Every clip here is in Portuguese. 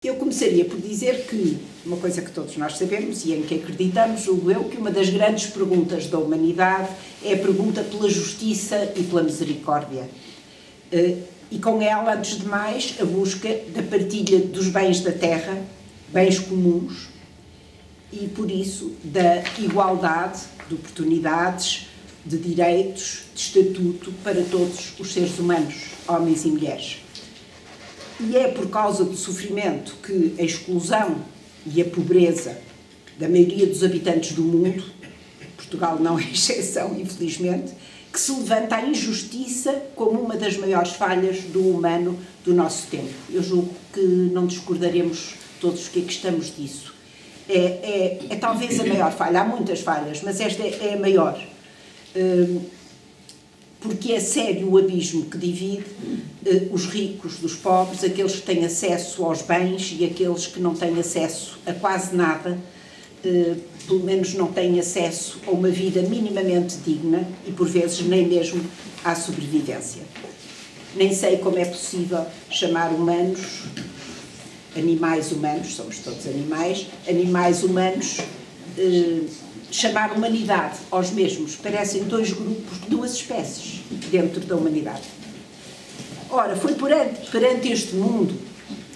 Eu começaria por dizer que, uma coisa que todos nós sabemos e em que acreditamos, julgo eu, que uma das grandes perguntas da humanidade é a pergunta pela justiça e pela misericórdia. E com ela, antes de mais, a busca da partilha dos bens da terra, bens comuns, e por isso da igualdade de oportunidades, de direitos, de estatuto para todos os seres humanos, homens e mulheres. E é por causa do sofrimento que a exclusão e a pobreza da maioria dos habitantes do mundo, Portugal não é exceção, infelizmente, que se levanta a injustiça como uma das maiores falhas do humano do nosso tempo. Eu julgo que não discordaremos todos que estamos disso. É talvez a maior falha, há muitas falhas, mas esta é a maior. Porque é sério o abismo que divide os ricos dos pobres, aqueles que têm acesso aos bens e aqueles que não têm acesso a quase nada, pelo menos não têm acesso a uma vida minimamente digna e, por vezes, nem mesmo à sobrevivência. Nem sei como é possível chamar humanos, animais humanos, somos todos animais humanos, chamar humanidade aos mesmos. Parecem dois grupos, duas espécies dentro da humanidade. Ora, foi perante este mundo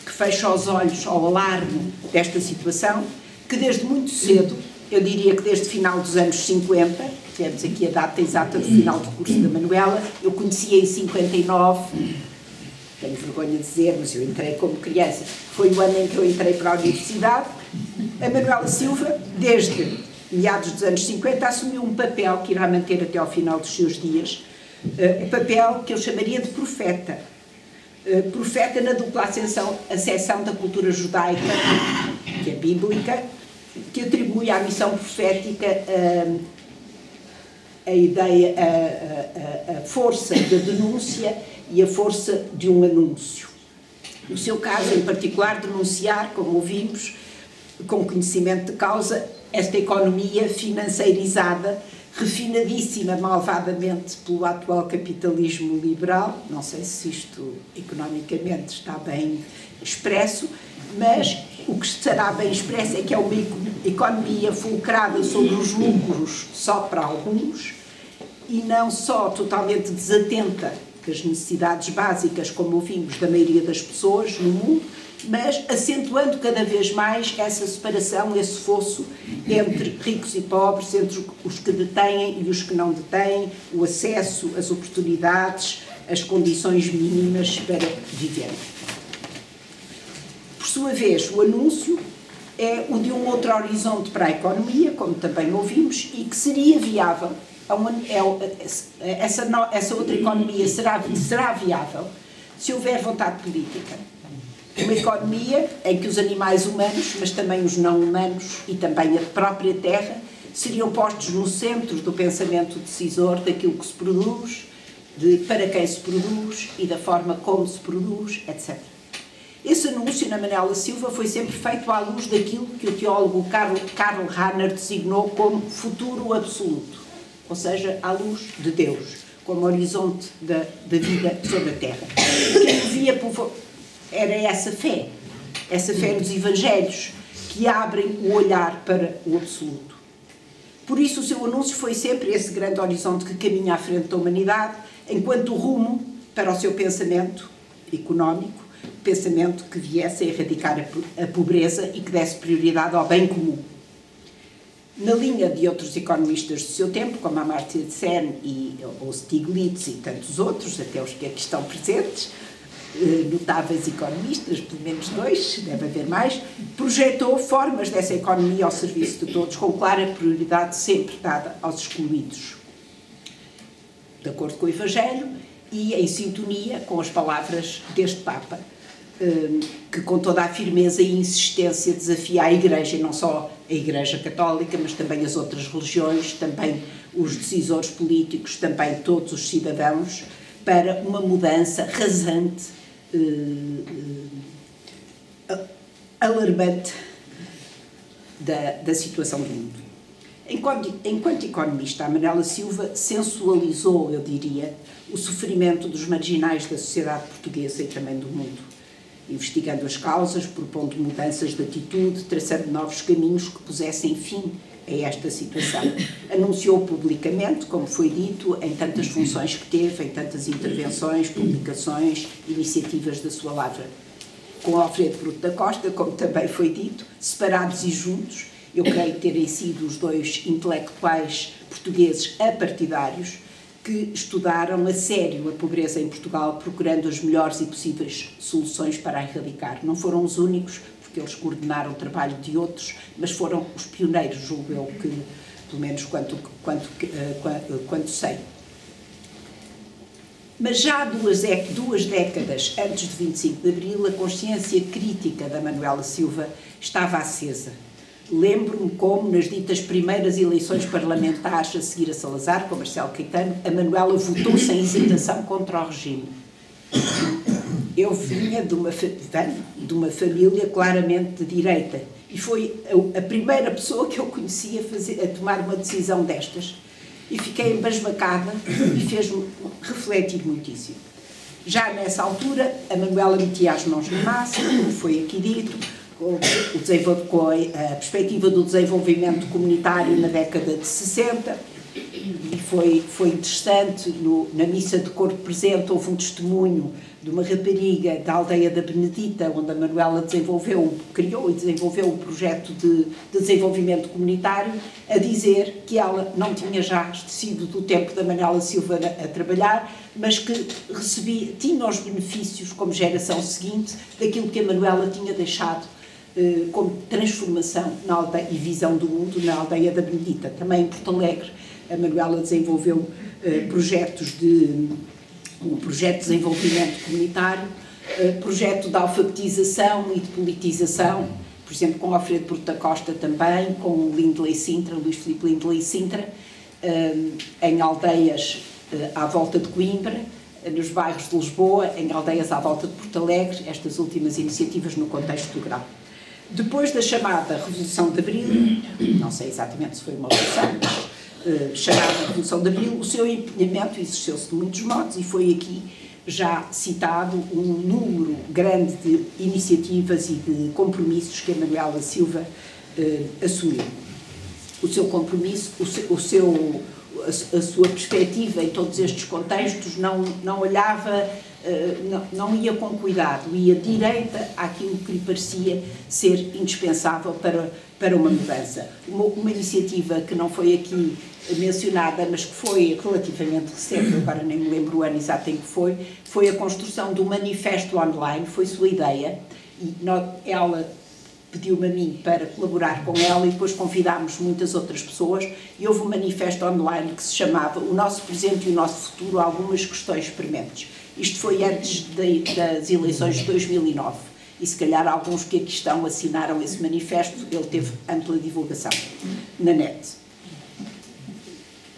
que fecha os olhos ao alarme desta situação que desde muito cedo, eu diria que desde o final dos anos 50, temos aqui a data exata do final do curso da Manuela, eu conhecia em 59, tenho vergonha de dizer, mas eu entrei como criança, foi o ano em que eu entrei para a universidade. A Manuela Silva, desde meados dos anos 50, assumiu um papel que irá manter até ao final dos seus dias, um papel que eu chamaria de profeta. Profeta na dupla acessão da cultura judaica, que é bíblica, que atribui à missão profética a ideia, a força da denúncia e a força de um anúncio. No seu caso, em particular, denunciar, como ouvimos, com conhecimento de causa, esta economia financeirizada, refinadíssima malvadamente pelo atual capitalismo liberal, não sei se isto economicamente está bem expresso, mas o que estará bem expresso é que é uma economia fulcrada sobre os lucros só para alguns e não só totalmente desatenta das necessidades básicas, como ouvimos, da maioria das pessoas no mundo, mas acentuando cada vez mais essa separação, esse fosso entre ricos e pobres, entre os que detêm e os que não detêm, o acesso, as oportunidades, as condições mínimas para viver. Por sua vez, o anúncio é o de um outro horizonte para a economia, como também ouvimos, e que seria viável, essa outra economia será viável se houver vontade política. Uma economia em que os animais humanos, mas também os não humanos e também a própria terra, seriam postos no centro do pensamento decisor daquilo que se produz, para quem se produz e da forma como se produz, etc. Esse anúncio na Manuela Silva foi sempre feito à luz daquilo que o teólogo Karl Rahner designou como futuro absoluto, ou seja, à luz de Deus, como horizonte da vida sobre a terra. Quem via era essa fé nos Evangelhos, que abrem o olhar para o absoluto. Por isso o seu anúncio foi sempre esse grande horizonte que caminha à frente da humanidade, enquanto rumo para o seu pensamento económico, pensamento que viesse a erradicar a pobreza e que desse prioridade ao bem comum. Na linha de outros economistas do seu tempo, como Amartya Sen e o Stiglitz e tantos outros, até os que aqui estão presentes, notáveis economistas, pelo menos dois, deve haver mais, projetou formas dessa economia ao serviço de todos, com clara prioridade sempre dada aos excluídos, de acordo com o Evangelho e em sintonia com as palavras deste Papa, que com toda a firmeza e insistência desafia a Igreja, e não só a Igreja Católica, mas também as outras religiões, também os decisores políticos, também todos os cidadãos, para uma mudança rasante, alarmante da situação do mundo. Enquanto economista, a Manuela Silva sensualizou, eu diria, o sofrimento dos marginais da sociedade portuguesa e também do mundo. investigando as causas, propondo mudanças de atitude, traçando novos caminhos que pusessem fim a esta situação. Anunciou publicamente, como foi dito, em tantas funções que teve, em tantas intervenções, publicações, iniciativas da sua lavra. Com Alfredo Bruto da Costa, como também foi dito, separados e juntos, eu creio terem sido os dois intelectuais portugueses apartidários que estudaram a sério a pobreza em Portugal, procurando as melhores e possíveis soluções para a erradicar. Não foram os únicos, porque eles coordenaram o trabalho de outros, mas foram os pioneiros, julgo eu, que, pelo menos quanto sei. Mas já há duas décadas antes de 25 de Abril, a consciência crítica da Manuela Silva estava acesa. Lembro-me como, nas ditas primeiras eleições parlamentares a seguir a Salazar, com Marcelo Caetano, a Manuela votou sem hesitação contra o regime. Eu vinha de uma família claramente de direita e foi a primeira pessoa que eu conhecia a tomar uma decisão destas. E fiquei embasbacada e fez-me refletir muitíssimo. Já nessa altura, a Manuela metia as mãos na massa, como foi aqui dito, com a perspectiva do desenvolvimento comunitário na década de 60, e foi interessante, na missa de corpo presente houve um testemunho de uma rapariga da aldeia da Benedita, onde a Manuela criou e desenvolveu um projeto de desenvolvimento comunitário, a dizer que ela não tinha já sido do tempo da Manuela Silva a trabalhar, mas que tinha os benefícios como geração seguinte daquilo que a Manuela tinha deixado como transformação na aldeia, e visão do mundo na aldeia da Benedita. Também em Porto Alegre, a Manuela desenvolveu um projeto de desenvolvimento comunitário, projeto de alfabetização e de politização, por exemplo, com Alfredo Bruto da Costa também, com Luís Filipe Lindley Sintra, em aldeias à volta de Coimbra, nos bairros de Lisboa, em aldeias à volta de Porto Alegre, estas últimas iniciativas no contexto do Grau. Depois da chamada Revolução de Abril, não sei exatamente se foi uma revolução, mas chamada Revolução de Abril, o seu empenhamento exerceu-se de muitos modos e foi aqui já citado um número grande de iniciativas e de compromissos que a Manuela Silva assumiu. O seu compromisso, a sua perspectiva em todos estes contextos não olhava, não ia com cuidado, ia direita àquilo que lhe parecia ser indispensável para uma mudança. Uma iniciativa que não foi aqui mencionada, mas que foi relativamente recente, agora nem me lembro o ano exato em que foi a construção do manifesto online, foi sua ideia, e ela pediu-me a mim para colaborar com ela e depois convidámos muitas outras pessoas e houve um manifesto online que se chamava O Nosso Presente e o Nosso Futuro, algumas questões prementes. Isto foi antes das eleições de 2009 e se calhar alguns que aqui estão assinaram esse manifesto, ele teve ampla divulgação na net.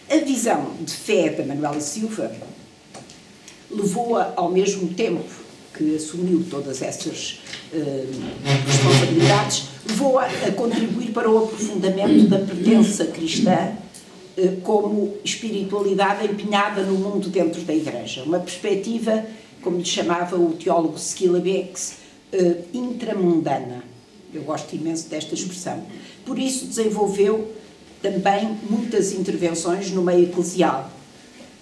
A visão de fé da Manuela Silva levou-a ao mesmo tempo que assumiu todas essas responsabilidades, levou-a a contribuir para o aprofundamento da pertença cristã como espiritualidade empenhada no mundo dentro da Igreja. Uma perspectiva, como lhe chamava o teólogo Skilabex, intramundana. Eu gosto imenso desta expressão. Por isso desenvolveu também muitas intervenções no meio eclesial,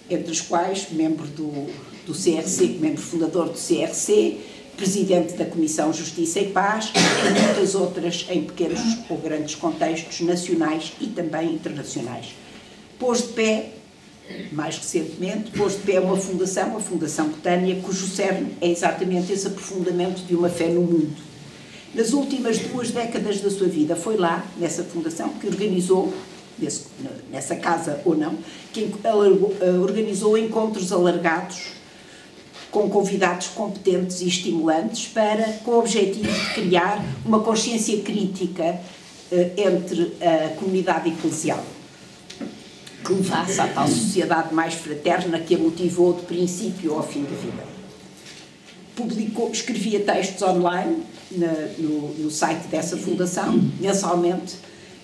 entre as quais membro do CRC, membro fundador do CRC, presidente da Comissão Justiça e Paz e muitas outras em pequenos ou grandes contextos nacionais e também internacionais. Pôs de pé, mais recentemente, uma fundação, a Fundação Betânia, cujo cerne é exatamente esse aprofundamento de uma fé no mundo. Nas últimas 2 décadas da sua vida, foi lá, nessa fundação, que organizou, nessa casa ou não, que organizou encontros alargados com convidados competentes e estimulantes com o objetivo de criar uma consciência crítica entre a comunidade eclesial, que levasse à tal sociedade mais fraterna que a motivou de princípio ao fim da vida. Escrevia textos online no site dessa fundação, mensalmente,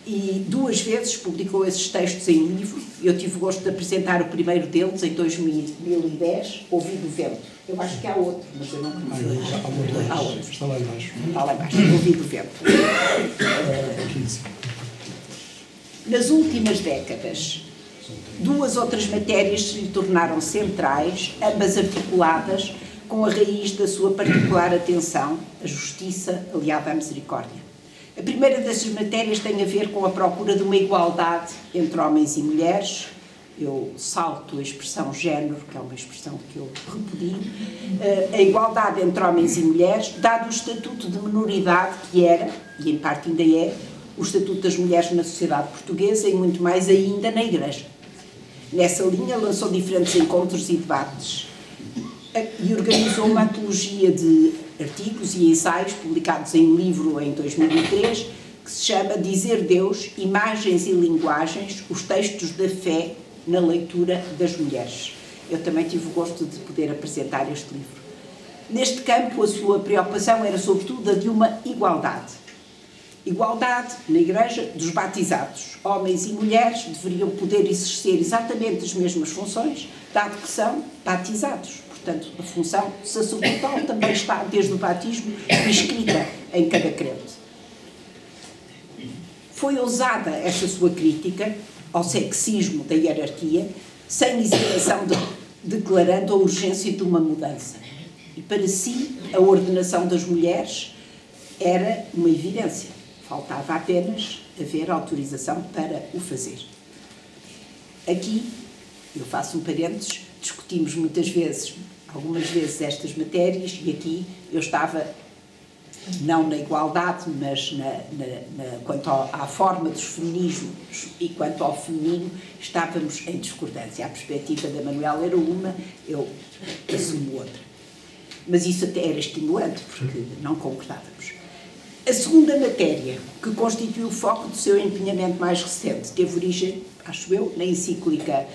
e 2 vezes publicou esses textos em livro. Eu tive o gosto de apresentar o primeiro deles em 2010, Ouvido o Vento. Eu acho que há outro, mas eu não conheço. Há outro. Está lá embaixo. Está lá embaixo, Ouvido o Vento. Nas últimas décadas, 2 outras matérias se lhe tornaram centrais, ambas articuladas com a raiz da sua particular atenção, a justiça aliada à misericórdia. A primeira dessas matérias tem a ver com a procura de uma igualdade entre homens e mulheres. Eu salto a expressão género, que é uma expressão que eu repudio. A igualdade entre homens e mulheres, dado o estatuto de minoridade que era, e em parte ainda é, o estatuto das mulheres na sociedade portuguesa e muito mais ainda na Igreja. Nessa linha lançou diferentes encontros e debates e organizou uma antologia de artigos e ensaios publicados em livro em 2003, que se chama Dizer Deus, Imagens e Linguagens, os textos da fé na leitura das mulheres. Eu também tive o gosto de poder apresentar este livro. Neste campo, a sua preocupação era sobretudo a de uma igualdade. Igualdade na Igreja dos batizados. Homens e mulheres deveriam poder exercer exatamente as mesmas funções, dado que são batizados. Portanto, a função sacerdotal também está, desde o batismo, inscrita em cada crente. Foi ousada esta sua crítica ao sexismo da hierarquia, sem hesitação, declarando a urgência de uma mudança. E para si, a ordenação das mulheres era uma evidência. Faltava apenas haver autorização para o fazer. Aqui, eu faço um parênteses, discutimos algumas vezes estas matérias, e aqui eu estava, não na igualdade, mas quanto à forma dos feminismos e quanto ao feminino, estávamos em discordância. A perspectiva da Manuela era uma, eu assumo outra. Mas isso até era estimulante, porque não concordávamos. A segunda matéria, que constituiu o foco do seu empenhamento mais recente, teve origem, acho eu, na encíclica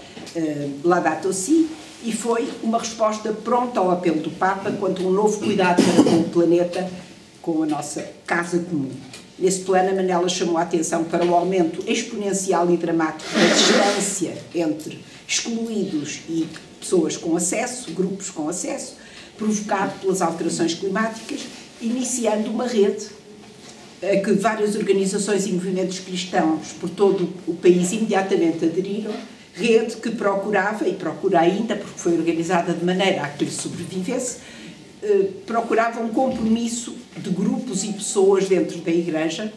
Laudato Si, e foi uma resposta pronta ao apelo do Papa quanto a um novo cuidado para com o planeta, com a nossa casa comum. Nesse plano, a Manela chamou a atenção para o aumento exponencial e dramático da distância entre excluídos e pessoas com acesso, grupos com acesso, provocado pelas alterações climáticas, iniciando uma rede a que várias organizações e movimentos cristãos por todo o país imediatamente aderiram, rede que procurava, e procura ainda, porque foi organizada de maneira a que lhe sobrevivesse, procurava um compromisso de grupos e pessoas dentro da Igreja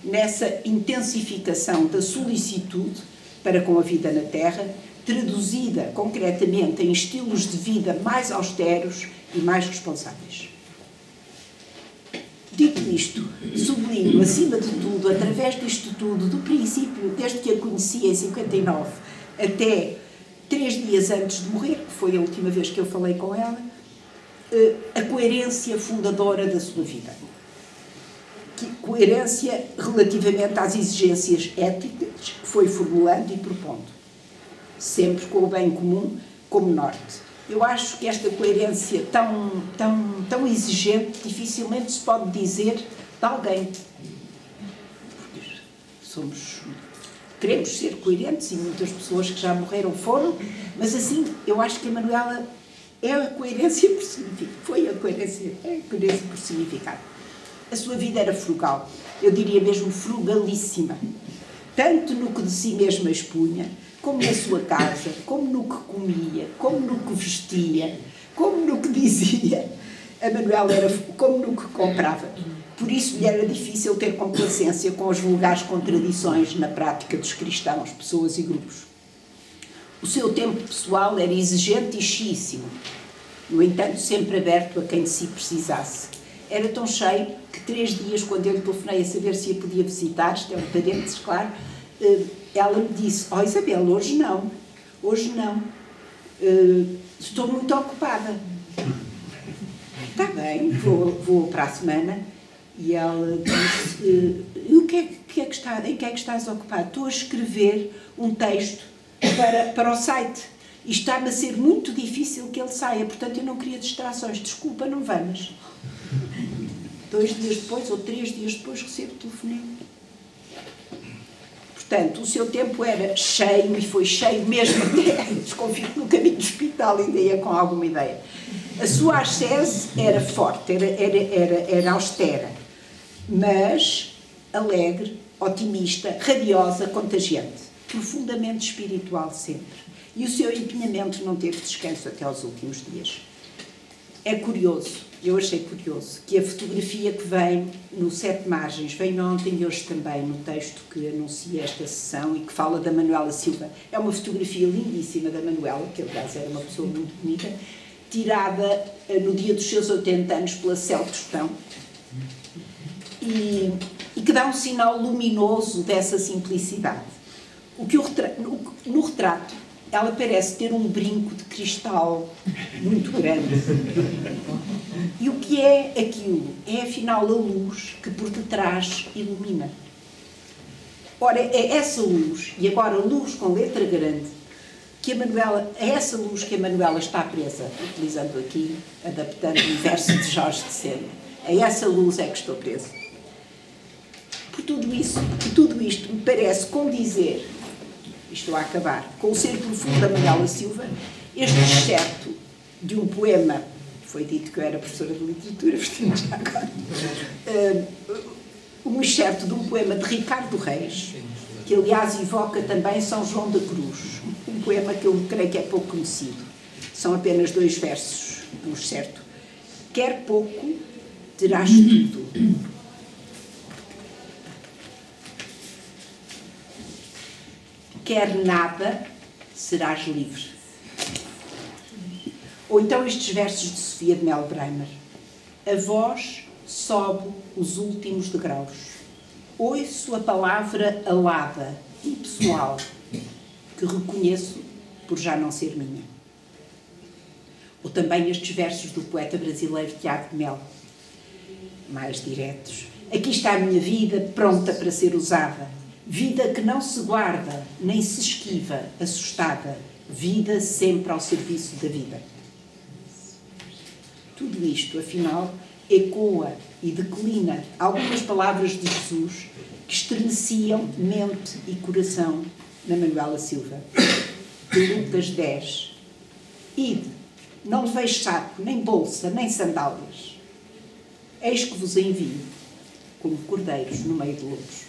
nessa intensificação da solicitude para com a vida na Terra, traduzida concretamente em estilos de vida mais austeros e mais responsáveis. Dito isto, sublinho, acima de tudo, através disto tudo, do princípio, desde que a conheci em 59, até 3 dias antes de morrer, que foi a última vez que eu falei com ela, a coerência fundadora da sua vida. Coerência relativamente às exigências éticas que foi formulando e propondo, sempre com o bem comum como norte. Eu acho que esta coerência tão exigente dificilmente se pode dizer de alguém. Queremos ser coerentes e muitas pessoas que já morreram foram, mas assim, eu acho que a Manuela é a coerência por significado. Foi a coerência por significado. A sua vida era frugal, eu diria mesmo frugalíssima. Tanto no que de si mesma expunha, como na sua casa, como no que comia, como no que vestia, como no que dizia. A Manuela era como no que comprava. Por isso lhe era difícil ter complacência com as vulgares contradições na prática dos cristãos, pessoas e grupos. O seu tempo pessoal era exigente e cheíssimo, no entanto sempre aberto a quem de si precisasse. Era tão cheio que 3 dias, quando eu lhe telefonei a saber se a podia visitar, isto é um parênteses, claro, ela me disse: "Oh Isabel, hoje não, estou muito ocupada." "Está bem, vou para a semana." E ela disse: "Em que é que estás ocupado?" "Estou a escrever um texto para o site e está-me a ser muito difícil que ele saia, portanto eu não queria distrações, desculpa, não vamos." 2 dias depois ou 3 dias depois recebo o telefonema. Portanto, o seu tempo era cheio, e foi cheio mesmo até, desconfio que no caminho do hospital ainda ia com alguma ideia. A sua ascese era forte, era austera, mas alegre, otimista, radiosa, contagiante, profundamente espiritual sempre. E o seu empenhamento não teve descanso até aos últimos dias. É curioso, eu achei curioso, que a fotografia que vem no Sete Margens, vem ontem e hoje também no texto que anuncia esta sessão e que fala da Manuela Silva, é uma fotografia lindíssima da Manuela, que aliás era uma pessoa muito bonita, tirada no dia dos seus 80 anos pela Cel Tostão, e que dá um sinal luminoso dessa simplicidade. No retrato, ela parece ter um brinco de cristal muito grande. E o que é aquilo? É afinal a luz que por detrás ilumina. Ora, é essa luz, e agora luz com letra grande, é essa luz que a Manuela está presa, utilizando aqui, adaptando o verso de Jorge de Sena. A essa luz é que estou presa. Por tudo isto me parece condizer, estou a acabar, com o ser profundo da Manuela Silva, este excerto de um poema, foi dito que eu era professora de literatura, portanto já agora, um excerto de um poema de Ricardo Reis, que aliás evoca também São João da Cruz, um poema que eu creio que é pouco conhecido. São apenas 2 versos, um excerto. Quer pouco, terás tudo. Quer nada, serás livre. Ou então estes versos de Sofia de Mel Bramer. A voz sobe os últimos degraus. Ouço a palavra alada, impessoal, que reconheço por já não ser minha. Ou também estes versos do poeta brasileiro Tiago de Mel, mais diretos. Aqui está a minha vida, pronta para ser usada. Vida que não se guarda, nem se esquiva, assustada. Vida sempre ao serviço da vida. Tudo isto, afinal, ecoa e declina algumas palavras de Jesus que estremeciam mente e coração na Manuela Silva. De Lucas 10. Ide, não leveis saco, nem bolsa, nem sandálias. Eis que vos envio, como cordeiros no meio de lobos.